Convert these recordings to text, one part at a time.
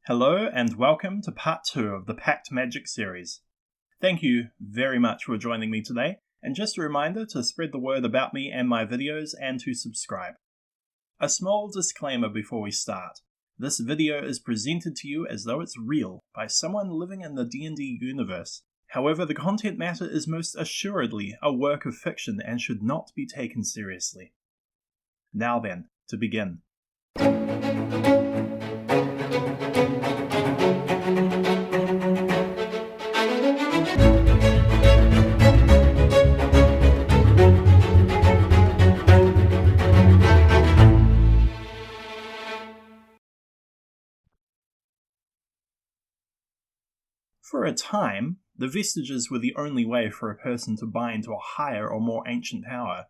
Hello and welcome to part 2 of the Pact Magic series. Thank you very much for joining me today, and just a reminder to spread the word about me and my videos and to subscribe. A small disclaimer before we start. This video is presented to you as though it's real by someone living in the D&D universe. However, the content matter is most assuredly a work of fiction and should not be taken seriously. Now then, to begin. For a time, the vestiges were the only way for a person to bind to a higher or more ancient power.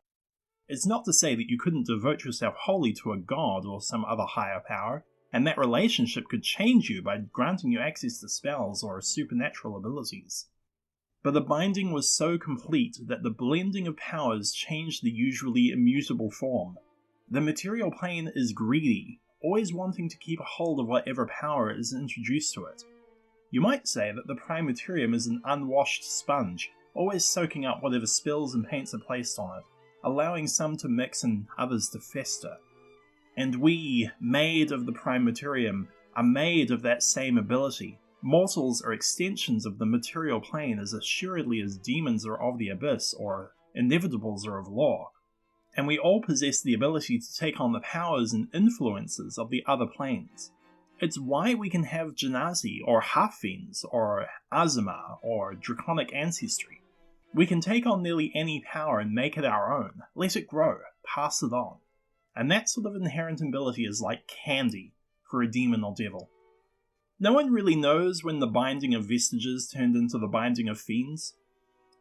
It's not to say that you couldn't devote yourself wholly to a god or some other higher power, and that relationship could change you by granting you access to spells or supernatural abilities. But the binding was so complete that the blending of powers changed the usually immutable form. The material plane is greedy, always wanting to keep a hold of whatever power is introduced to it. You might say that the prime materium is an unwashed sponge, always soaking up whatever spills and paints are placed on it, allowing some to mix and others to fester. And we, made of the prime materium, are made of that same ability. Mortals are extensions of the material plane as assuredly as demons are of the abyss or inevitables are of law. And we all possess the ability to take on the powers and influences of the other planes. It's why we can have Genasi, or half-fiends, or Azuma, or draconic ancestry. We can take on nearly any power and make it our own, let it grow, pass it on. And that sort of inherent ability is like candy for a demon or devil. No one really knows when the binding of vestiges turned into the binding of fiends.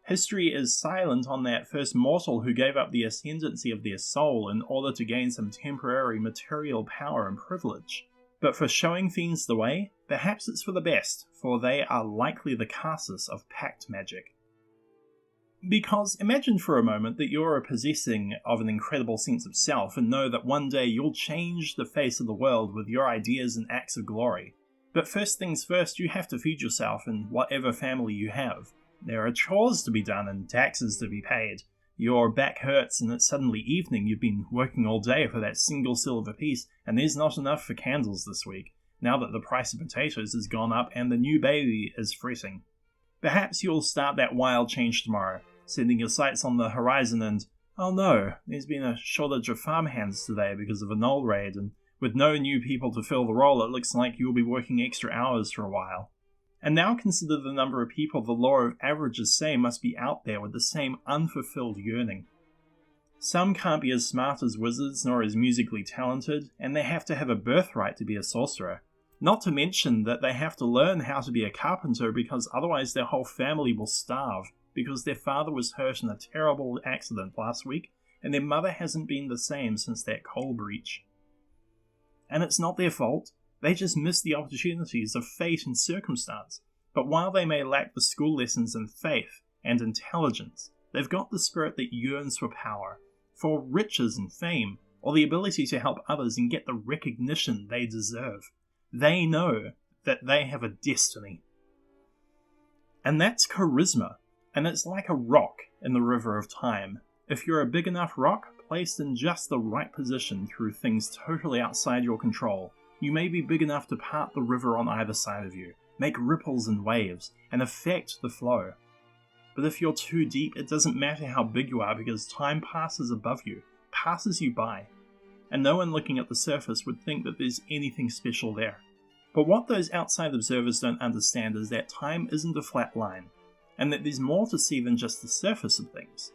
History is silent on that first mortal who gave up the ascendancy of their soul in order to gain some temporary material power and privilege. But for showing fiends the way, perhaps it's for the best, for they are likely the casus of Pact magic. Because imagine for a moment that you're possessing of an incredible sense of self and know that one day you'll change the face of the world with your ideas and acts of glory. But first things first, you have to feed yourself and whatever family you have. There are chores to be done and taxes to be paid. Your back hurts and it's suddenly evening, you've been working all day for that single silver piece, and there's not enough for candles this week, now that the price of potatoes has gone up and the new baby is fretting. Perhaps you'll start that wild change tomorrow, setting your sights on the horizon and, oh no, there's been a shortage of farmhands today because of a null raid, and with no new people to fill the role it looks like you'll be working extra hours for a while. And now consider the number of people the law of averages say must be out there with the same unfulfilled yearning. Some can't be as smart as wizards nor as musically talented, and they have to have a birthright to be a sorcerer. Not to mention that they have to learn how to be a carpenter because otherwise their whole family will starve, because their father was hurt in a terrible accident last week, and their mother hasn't been the same since that coal breach. And it's not their fault. They just miss the opportunities of fate and circumstance. But while they may lack the school lessons in faith and intelligence, they've got the spirit that yearns for power, for riches and fame, or the ability to help others and get the recognition they deserve. They know that they have a destiny. And that's charisma, and it's like a rock in the river of time. If you're a big enough rock, placed in just the right position through things totally outside your control, you may be big enough to part the river on either side of you, make ripples and waves, and affect the flow. But if you're too deep, it doesn't matter how big you are because time passes above you, passes you by, and no one looking at the surface would think that there's anything special there. But what those outside observers don't understand is that time isn't a flat line, and that there's more to see than just the surface of things.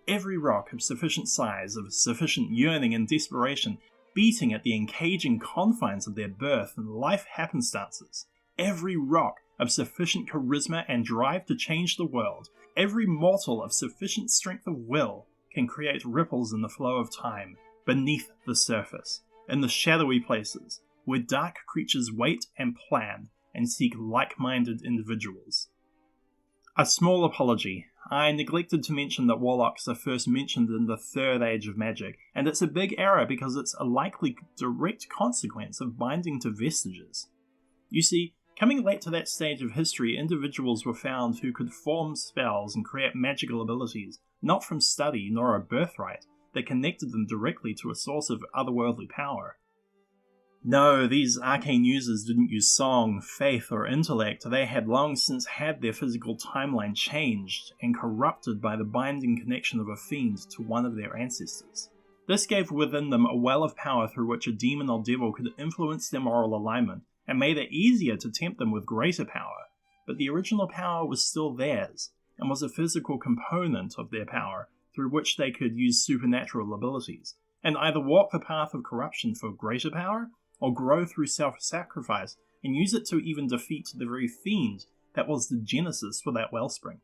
Every rock of sufficient size, of sufficient yearning and desperation, beating at the encaging confines of their birth and life happenstances. Every rock of sufficient charisma and drive to change the world, every mortal of sufficient strength of will can create ripples in the flow of time, beneath the surface, in the shadowy places, where dark creatures wait and plan and seek like-minded individuals. A small apology. I neglected to mention that warlocks are first mentioned in the Third Age of Magic, and it's a big error because it's a likely direct consequence of binding to vestiges. You see, coming late to that stage of history, individuals were found who could form spells and create magical abilities, not from study nor a birthright, that connected them directly to a source of otherworldly power. No, these arcane users didn't use song, faith, or intellect. They had long since had their physical timeline changed and corrupted by the binding connection of a fiend to one of their ancestors. This gave within them a well of power through which a demon or devil could influence their moral alignment, and made it easier to tempt them with greater power. But the original power was still theirs, and was a physical component of their power through which they could use supernatural abilities, and either walk the path of corruption for greater power, or grow through self-sacrifice and use it to even defeat the very fiend that was the genesis for that wellspring.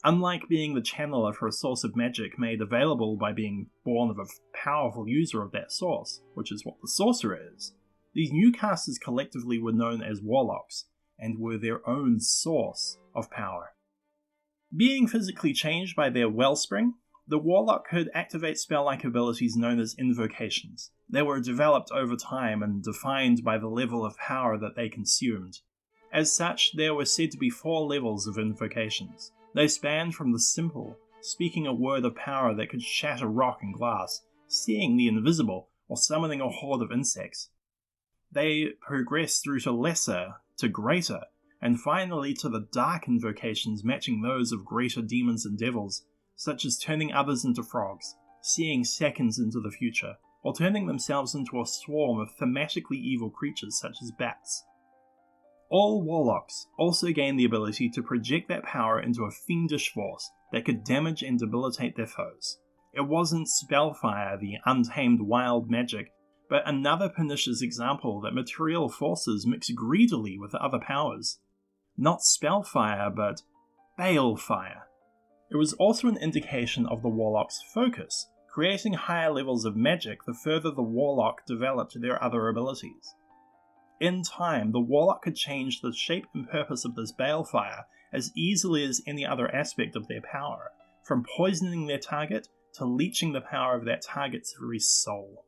Unlike being the channeler for a source of magic made available by being born of a powerful user of that source, which is what the sorcerer is, these new casters collectively were known as warlocks, and were their own source of power. Being physically changed by their wellspring, the warlock could activate spell-like abilities known as invocations. They were developed over time and defined by the level of power that they consumed. As such, there were said to be 4 levels of invocations. They spanned from the simple, speaking a word of power that could shatter rock and glass, seeing the invisible, or summoning a horde of insects. They progressed through to lesser, to greater, and finally to the dark invocations matching those of greater demons and devils, such as turning others into frogs, seeing seconds into the future, or turning themselves into a swarm of thematically evil creatures such as bats. All warlocks also gained the ability to project that power into a fiendish force that could damage and debilitate their foes. It wasn't spellfire, the untamed wild magic, but another pernicious example that material forces mix greedily with other powers. Not spellfire, but balefire. It was also an indication of the warlock's focus, creating higher levels of magic the further the warlock developed their other abilities. In time, the warlock could change the shape and purpose of this balefire as easily as any other aspect of their power, from poisoning their target to leeching the power of that target's very soul.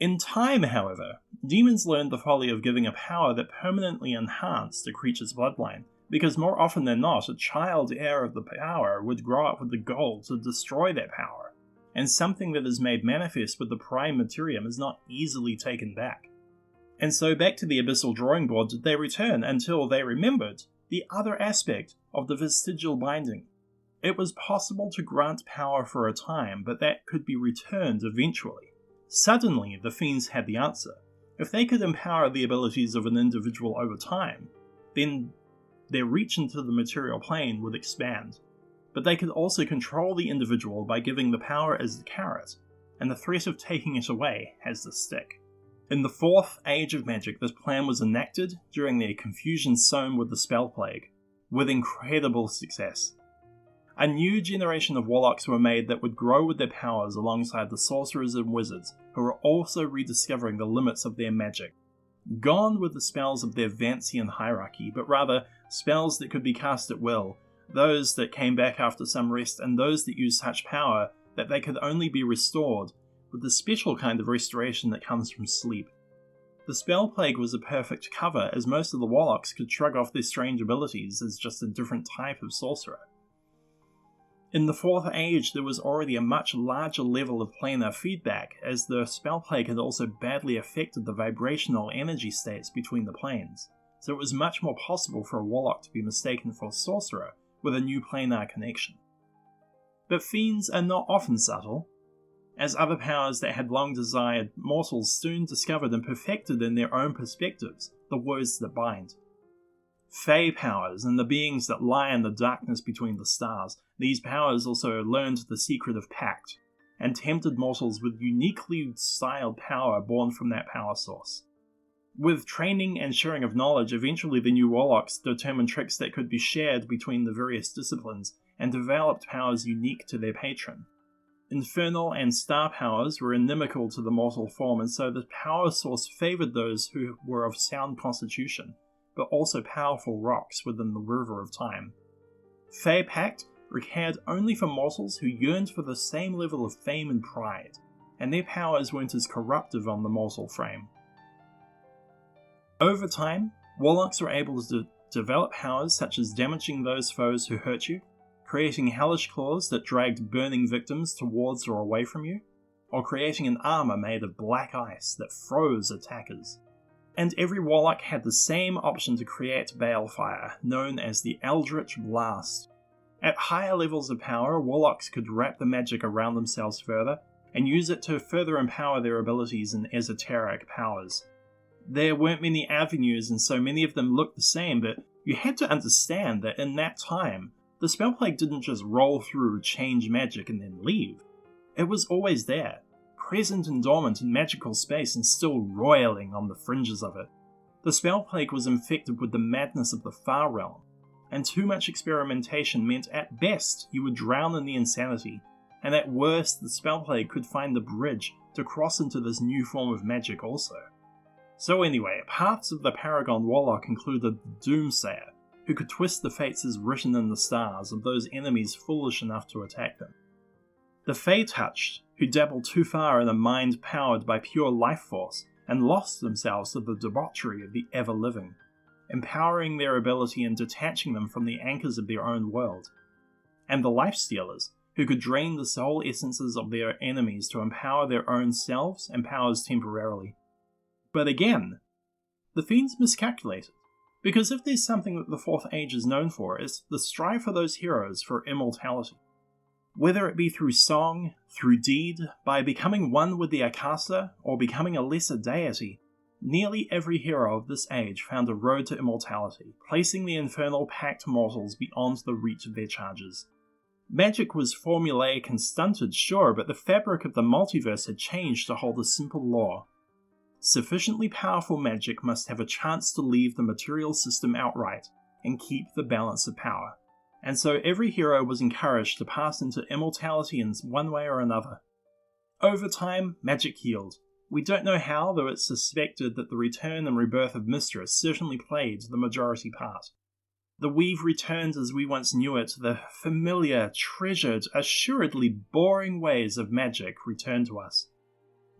In time, however, demons learned the folly of giving a power that permanently enhanced a creature's bloodline, because more often than not, a child heir of the power would grow up with the goal to destroy that power, and something that is made manifest with the prime materium is not easily taken back. And so back to the abyssal drawing board did they return until they remembered the other aspect of the vestigial binding. It was possible to grant power for a time, but that could be returned eventually. Suddenly, the fiends had the answer. If they could empower the abilities of an individual over time, then their reach into the material plane would expand. But they could also control the individual by giving the power as the carrot, and the threat of taking it away as the stick. In the 4th Age of Magic, this plan was enacted during the confusion sown with the Spell Plague, with incredible success. A new generation of warlocks were made that would grow with their powers alongside the sorcerers and wizards, who were also rediscovering the limits of their magic. Gone with the spells of their Vancian hierarchy, but rather spells that could be cast at will, those that came back after some rest, and those that used such power that they could only be restored, with the special kind of restoration that comes from sleep. The Spell Plague was a perfect cover, as most of the warlocks could shrug off their strange abilities as just a different type of sorcerer. In the 4th Age, there was already a much larger level of planar feedback, as the Spell Plague had also badly affected the vibrational energy states between the planes, so it was much more possible for a warlock to be mistaken for a sorcerer with a new planar connection. But fiends are not often subtle, as other powers that had long desired mortals soon discovered and perfected in their own perspectives the words that bind. Fey powers and the beings that lie in the darkness between the stars, these powers also learned the secret of Pact, and tempted mortals with uniquely styled power born from that power source. With training and sharing of knowledge, eventually the new warlocks determined tricks that could be shared between the various disciplines, and developed powers unique to their patron. Infernal and star powers were inimical to the mortal form, and so the power source favoured those who were of sound constitution, but also powerful rocks within the river of time. Fey Pact cared only for mortals who yearned for the same level of fame and pride, and their powers weren't as corruptive on the mortal frame. Over time, Warlocks were able to develop powers such as damaging those foes who hurt you, creating hellish claws that dragged burning victims towards or away from you, or creating an armor made of black ice that froze attackers. And every warlock had the same option to create balefire, known as the Eldritch Blast. At higher levels of power, warlocks could wrap the magic around themselves further, and use it to further empower their abilities and esoteric powers. There weren't many avenues, and so many of them looked the same, but you had to understand that in that time, the spell plague didn't just roll through, change magic, and then leave. It was always there, present and dormant in magical space and still roiling on the fringes of it. The spell plague was infected with the madness of the Far Realm, and too much experimentation meant at best you would drown in the insanity, and at worst the spell plague could find the bridge to cross into this new form of magic also. So anyway, paths of the Paragon Warlock included the Doomsayer, who could twist the fates as written in the stars of those enemies foolish enough to attack them. The Fey-Touched, who dabbled too far in a mind powered by pure life force and lost themselves to the debauchery of the ever-living, empowering their ability and detaching them from the anchors of their own world. And the Life-Stealers, who could drain the soul essences of their enemies to empower their own selves and powers temporarily. But again, the Fiends miscalculated, because if there's something that the Fourth Age is known for, it's the strive for those heroes for immortality. Whether it be through song, through deed, by becoming one with the Akasa, or becoming a lesser deity, nearly every hero of this age found a road to immortality, placing the infernal Pact mortals beyond the reach of their charges. Magic was formulaic and stunted, sure, but the fabric of the multiverse had changed to hold a simple law. Sufficiently powerful magic must have a chance to leave the material system outright and keep the balance of power. And so every hero was encouraged to pass into immortality in one way or another. Over time, magic healed. We don't know how, though it's suspected that the return and rebirth of Mistress certainly played the majority part. The weave returned as we once knew it, the familiar, treasured, assuredly boring ways of magic returned to us.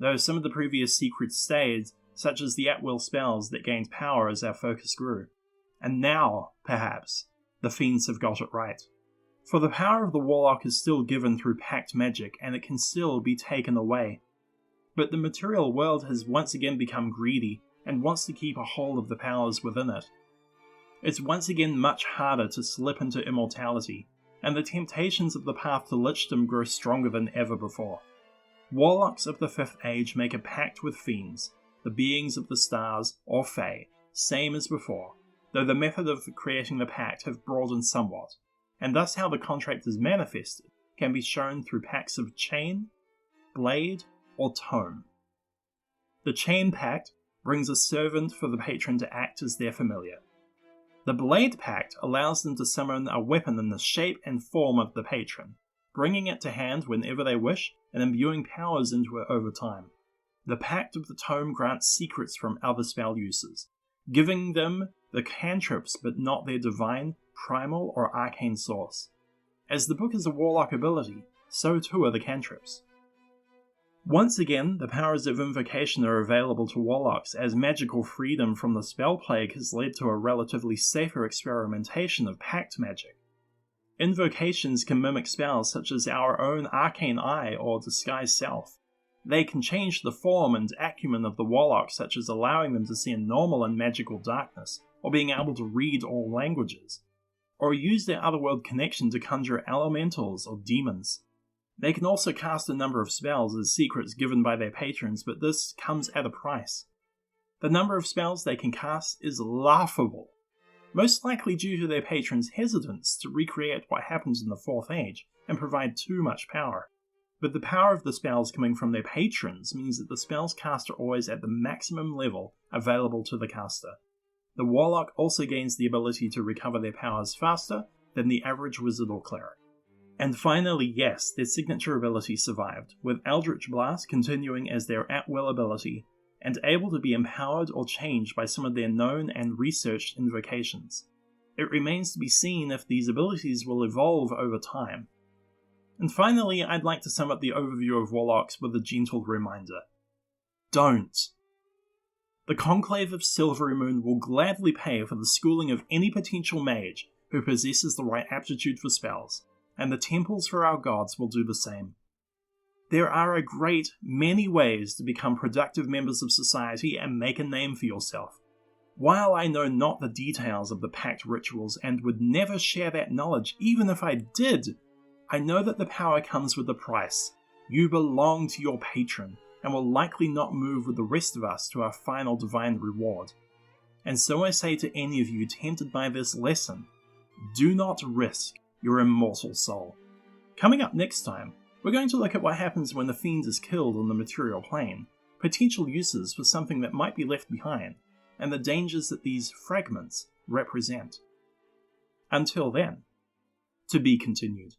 Though some of the previous secrets stayed, such as the at-will spells that gained power as our focus grew. And now, perhaps, the Fiends have got it right. For the power of the Warlock is still given through Pact magic, and it can still be taken away. But the material world has once again become greedy, and wants to keep a hold of the powers within it. It's once again much harder to slip into immortality, and the temptations of the path to lichdom grow stronger than ever before. Warlocks of the Fifth Age make a pact with Fiends, the beings of the stars, or Fae, same as before, though the method of creating the pact have broadened somewhat, and thus how the contract is manifested can be shown through pacts of chain, blade, or tome. The chain pact brings a servant for the patron to act as their familiar. The blade pact allows them to summon a weapon in the shape and form of the patron, bringing it to hand whenever they wish and imbuing powers into it over time. The pact of the tome grants secrets from other spell users, giving them the cantrips but not their divine, primal, or arcane source. As the book is a warlock ability, so too are the cantrips. Once again, the powers of invocation are available to warlocks, as magical freedom from the spell plague has led to a relatively safer experimentation of pact magic. Invocations can mimic spells such as our own Arcane Eye or Disguise Self. They can change the form and acumen of the warlock, such as allowing them to see in normal and magical darkness, or being able to read all languages, or use their otherworld connection to conjure elementals or demons. They can also cast a number of spells as secrets given by their patrons, but this comes at a price. The number of spells they can cast is laughable, most likely due to their patrons' hesitance to recreate what happens in the Fourth Age and provide too much power. But the power of the spells coming from their patrons means that the spells cast are always at the maximum level available to the caster. The Warlock also gains the ability to recover their powers faster than the average wizard or cleric. And finally, yes, their signature ability survived, with Eldritch Blast continuing as their at-will ability, and able to be empowered or changed by some of their known and researched invocations. It remains to be seen if these abilities will evolve over time. And finally, I'd like to sum up the overview of Warlocks with a gentle reminder. Don't! The Conclave of Silvery Moon will gladly pay for the schooling of any potential mage who possesses the right aptitude for spells, and the temples for our gods will do the same. There are a great many ways to become productive members of society and make a name for yourself. While I know not the details of the Pact rituals and would never share that knowledge even if I did, I know that the power comes with a price. You belong to your patron, and will likely not move with the rest of us to our final divine reward. And so I say to any of you tempted by this lesson, do not risk your immortal soul. Coming up next time, we're going to look at what happens when the fiend is killed on the material plane, potential uses for something that might be left behind, and the dangers that these fragments represent. Until then, to be continued.